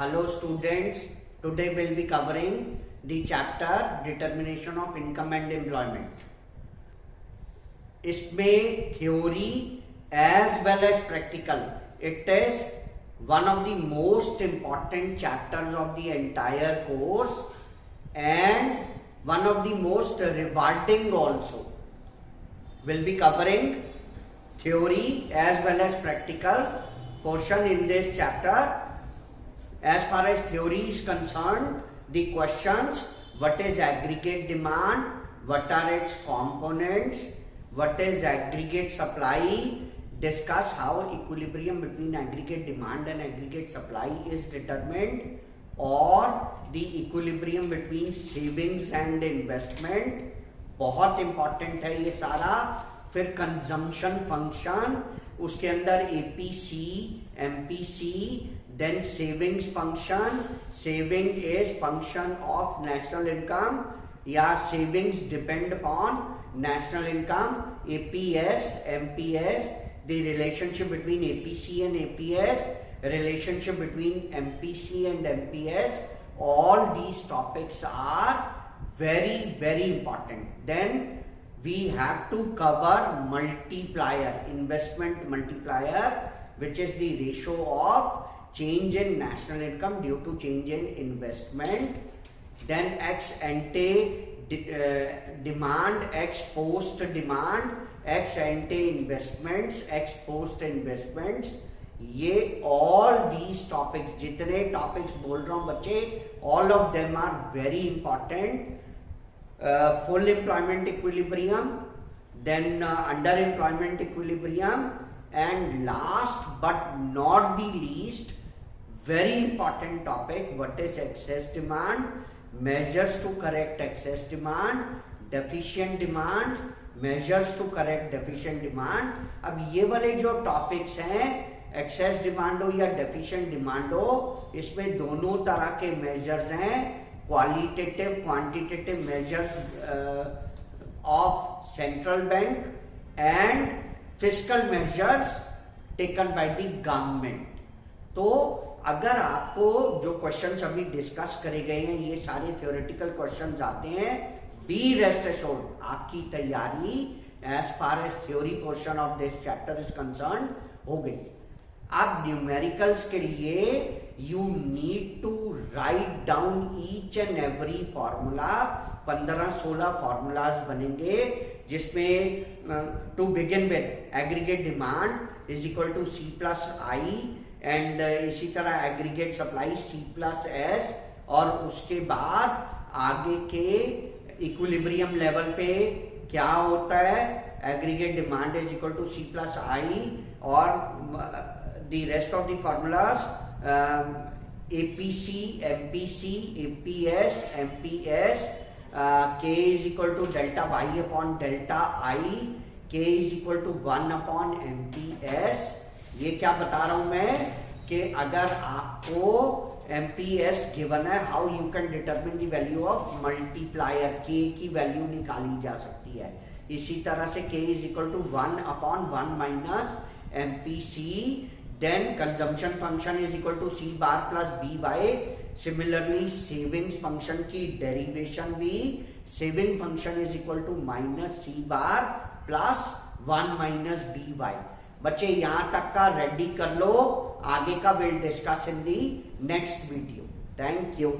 Hello students, today we'll be covering the chapter Determination of Income and Employment. इसमें theory as well as practical, it is one of the most important chapters of the entire course and one of the most rewarding also. We'll be covering theory as well as practical portion in this chapter. As far as theory is concerned, the questions: what is aggregate demand, what are its components, what is aggregate supply, discuss how equilibrium between aggregate demand and aggregate supply is determined, or the equilibrium between savings and investment, बहुत important है ये सारा. फिर consumption function, उसके अंदर APC, MPC, then savings function. Saving is function of national income, या savings depend upon national income. APS, MPS, the relationship between APC and APS, relationship between MPC and MPS, all these topics are very, very important. Then we have to cover multiplier, investment multiplier, which is the ratio of change in national income due to change in investment. Then ex ante demand, ex post demand, ex ante investments, ex post investments. ये all these topics, जितने topics बोल रहा हूँ बच्चे, all of them are very important. Full employment equilibrium, then underemployment equilibrium, and last but not the least, very important topic, what is excess demand, measures to correct excess demand, deficient demand, measures to correct deficient demand. अब ये वाले जो topics हैं, excess demand हो या deficient demand हो, इसमें दोनों तरह के मेजर्स हैं, qualitative quantitative measures of central bank and fiscal measures taken by the government. तो अगर आपको जो क्वेश्चंस अभी डिस्कस करे गए हैं ये सारे थ्योरेटिकल क्वेश्चंस आते हैं, बी रेस्ट एश्योर्ड, आपकी तैयारी as far as theory portion of this chapter is concern हो गई. अब न्यूमेरिकल्स के लिए you need to write down each and every formula. 15-16 formulas बनेंगे, जिसमें to begin with aggregate demand is equal to C plus I, and इसी तरह aggregate supply C plus S, और उसके बाद आगे के इक्विलिब्रियम लेवल पे क्या होता है, aggregate demand is equal to C plus I, और the rest of the formulas APC, MPC, APS, MPS, K is equal to delta Y upon delta I, K is equal to 1 upon MPS. ये क्या बता रहा हूं मैं कि अगर आपको MPS गिवन है, how you can determine the value of multiplier, K की वैल्यू निकाली जा सकती है. इसी तरह से K is equal to 1 upon 1 minus MPC. Then consumption function is equal to C bar plus BY. Similarly, savings function की derivation भी saving function is equal to minus C bar plus 1 minus BY. बच्चे यहाँ तक का ready कर लो, आगे का we'll discuss in the next video. Thank you.